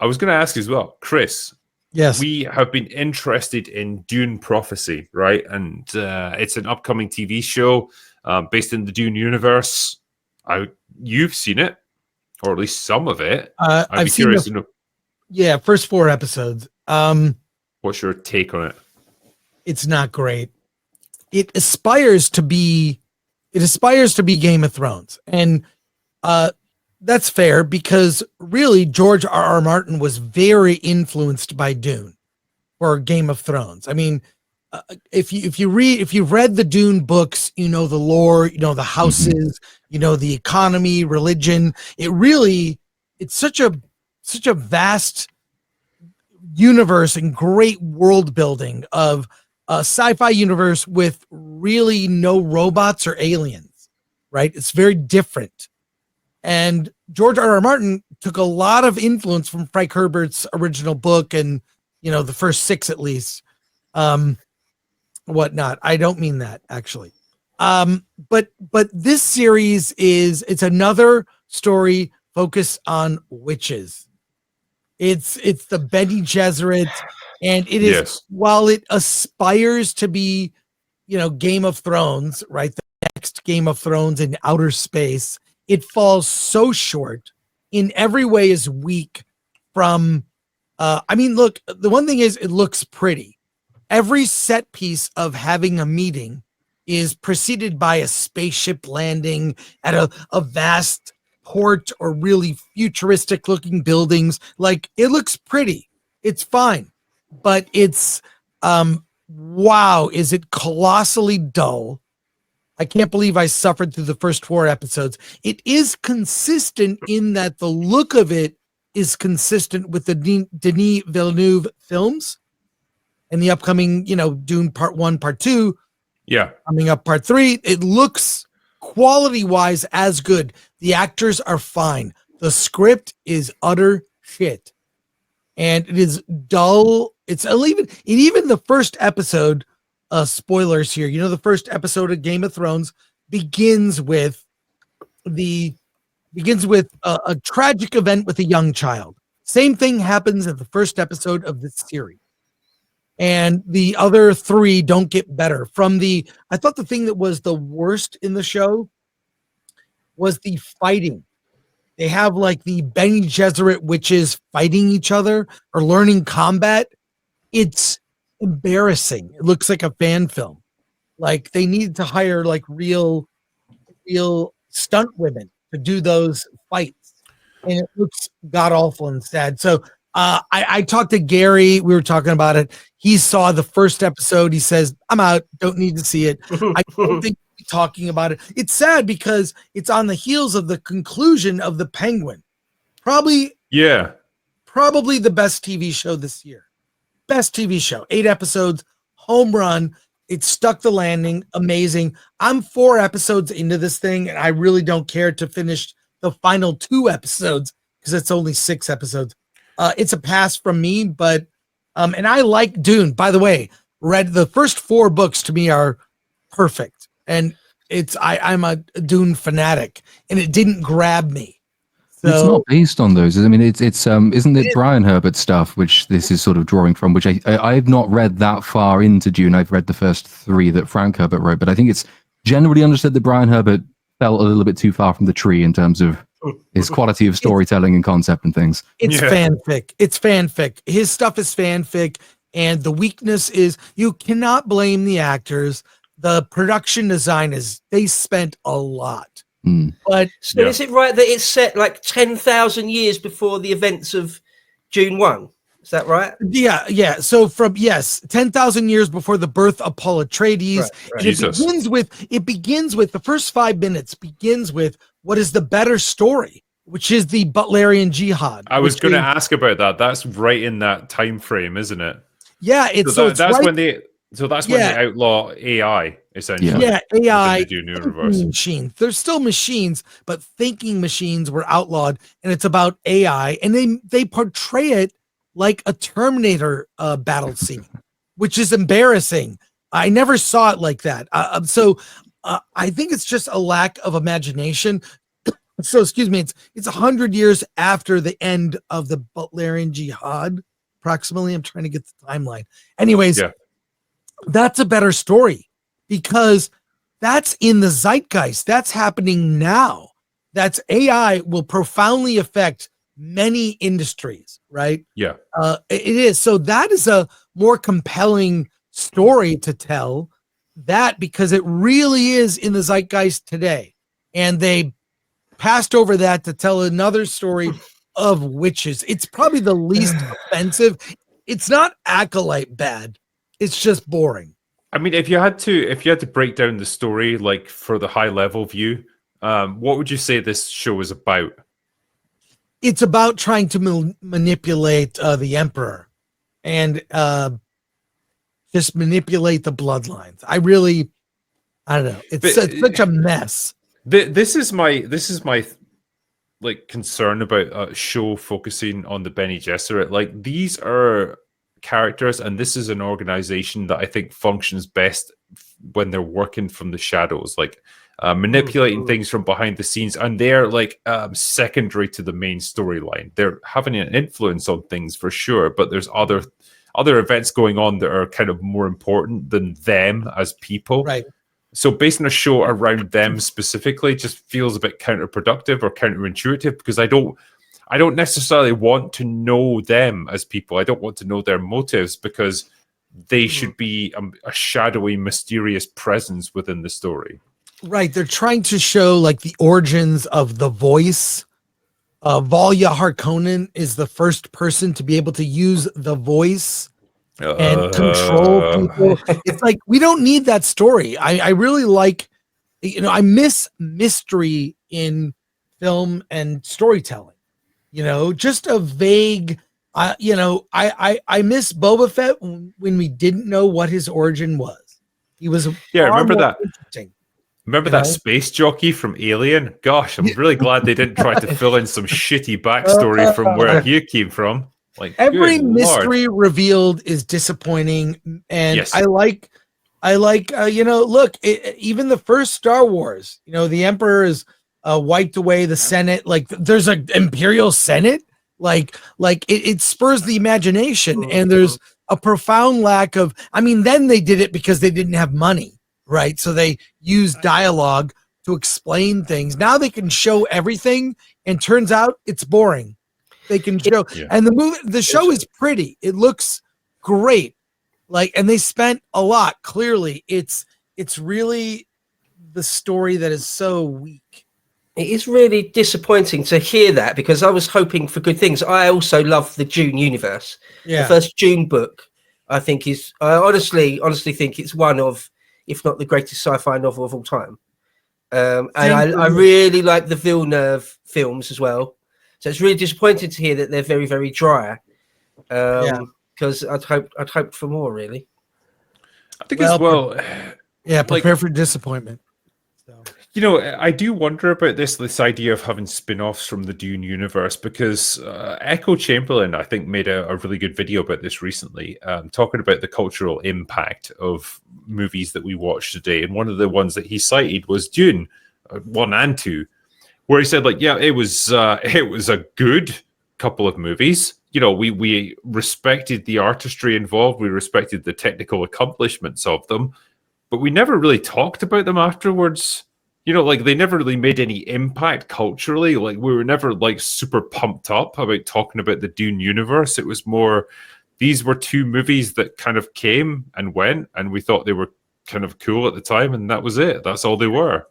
I was going to ask as well, Chris. Yes. We have been interested in Dune Prophecy, right? And it's an upcoming TV show based in the Dune universe. You've seen it, or at least some of it. I'd be curious to know. Yeah, first 4 episodes. What's your take on it? It's not great. It aspires to be Game of Thrones. And that's fair, because really George R.R. Martin was very influenced by Dune for Game of Thrones. I mean, if you've read the Dune books, you know the lore, you know the houses, you know the economy, religion. It's such a vast universe and great world building of a sci-fi universe with really no robots or aliens, right? It's very different. And George R.R. Martin took a lot of influence from Frank Herbert's original book and, the first 6 at least, whatnot. I don't mean that, actually. But this series it's another story focused on witches. It's the Bene Gesserit, and it is, while it aspires to be, Game of Thrones, right? The next Game of Thrones in outer space, it falls so short. In every way is weak from, look, the one thing is it looks pretty. Every set piece of having a meeting is preceded by a spaceship landing at a vast port or really futuristic looking buildings. Like, it looks pretty. It's fine. But it's, wow, is it colossally dull? I can't believe I suffered through the first 4 episodes. It is consistent in that the look of it is consistent with the Denis Villeneuve films and the upcoming, Dune Part 1, Part 2. Yeah. Coming up Part 3. It looks quality-wise as good. The actors are fine. The script is utter shit. And it is dull. It's even the first episode, spoilers here. The first episode of Game of Thrones begins with a tragic event with a young child. Same thing happens in the first episode of this series. And the other 3 don't get better. I thought the thing that was the worst in the show was the fighting. They have like the Bene Gesserit witches fighting each other or learning combat. It's embarrassing. It looks like a fan film. Like, they need to hire like real stunt women to do those fights. And it looks god awful and sad. So I talked to Gary. We were talking about it. He saw the first episode. He says, I'm out. Don't need to see it. I don't think we'll be talking about it. It's sad because it's on the heels of the conclusion of The Penguin. Probably the best TV show this year. Best TV show. 8 episodes. Home run. It stuck the landing. Amazing. I'm 4 episodes into this thing, and I really don't care to finish the final 2 episodes because it's only 6 episodes. It's a pass from me, but and I like Dune. By the way, read the first 4 books. To me are perfect, and I'm a Dune fanatic, and it didn't grab me. So, it's not based on those. I mean, it's isn't it Brian Herbert stuff, which this is sort of drawing from, which I've not read that far into Dune. I've read the first 3 that Frank Herbert wrote, but I think it's generally understood that Brian Herbert fell a little bit too far from the tree in terms of his quality of storytelling and concept and things. It's fanfic. It's fanfic. His stuff is fanfic, and the weakness is you cannot blame the actors. The production design they spent a lot. But so is it right that it's set like 10,000 years before the events of Dune 1? Is that right? Yeah. So 10,000 years before the birth of Paul Atreides. Right. And it begins with the first 5 minutes begins with what is the better story, which is the Butlerian Jihad. I was going to ask about that. That's right in that time frame, isn't it? Yeah, when they outlaw AI, essentially. Yeah, AI machines. There's still machines, but thinking machines were outlawed, and it's about AI, and they portray it like a Terminator battle scene, which is embarrassing. I never saw it like that. So I think it's just a lack of imagination. So excuse me, it's 100 years after the end of the Butlerian Jihad, approximately. I'm trying to get the timeline. Anyways, Yeah. that's a better story because that's in the zeitgeist. That's happening now. That's AI will profoundly affect many industries, right? Yeah. It is. So that is a more compelling story to tell that because it really is in the zeitgeist today. And they passed over that to tell another story of witches. It's probably the least offensive. It's not Acolyte bad. It's just boring. I mean, if you had to break down the story, like for the high level view, what would you say this show is about? It's about trying to manipulate the emperor and just manipulate the bloodlines. I don't know. It's such a mess. This is my like concern about a show focusing on the Bene Gesserit. Like these are characters, and this is an organization that I think functions best when they're working from the shadows, like manipulating things from behind the scenes, and they're like secondary to the main storyline. They're having an influence on things for sure, but there's other events going on that are kind of more important than them as people. Right. So basing a show around them specifically just feels a bit counterproductive or counterintuitive because I don't necessarily want to know them as people. I don't want to know their motives because they should be a shadowy, mysterious presence within the story. Right. They're trying to show like the origins of the voice. Valya Harkonnen is the first person to be able to use the voice and control people. It's like, we don't need that story. I really like, I miss mystery in film and storytelling, just a vague, I miss Boba Fett when we didn't know what his origin was. He was remember that. Interesting. Remember that space jockey from Alien? Gosh, I'm really glad they didn't try to fill in some shitty backstory from where he came from. Like every mystery revealed is disappointing, and yes. I like look, even the first Star Wars, the Emperor is wiped away, the Senate, like there's an Imperial Senate, like it spurs the imagination, and there's a profound lack of. I mean, then they did it because they didn't have money. Right. So they use dialogue to explain things. Now they can show everything, and turns out it's boring. They can show, and the show is pretty. It looks great. And they spent a lot. Clearly, it's really the story that is so weak. It is really disappointing to hear that because I was hoping for good things. I also love the Dune universe. Yeah. The first Dune book, I think I honestly think it's one of, if not the greatest sci-fi novel of all time. And I really like the Villeneuve films as well. So it's really disappointing to hear that they're very, very dry. Because I'd hoped for more, really. I think as well. Prepare for disappointment. So. I do wonder about this idea of having spin-offs from the Dune universe because Echo Chamberlain, I think, made a really good video about this recently, talking about the cultural impact of movies that we watch today. And one of the ones that he cited was Dune 1 and 2, where he said, it was a good couple of movies. We respected the artistry involved, we respected the technical accomplishments of them, but we never really talked about them afterwards. They never really made any impact culturally. We were never super pumped up about talking about the Dune universe. It was more, these were two movies that kind of came and went, and we thought they were kind of cool at the time, and that was it. That's all they were.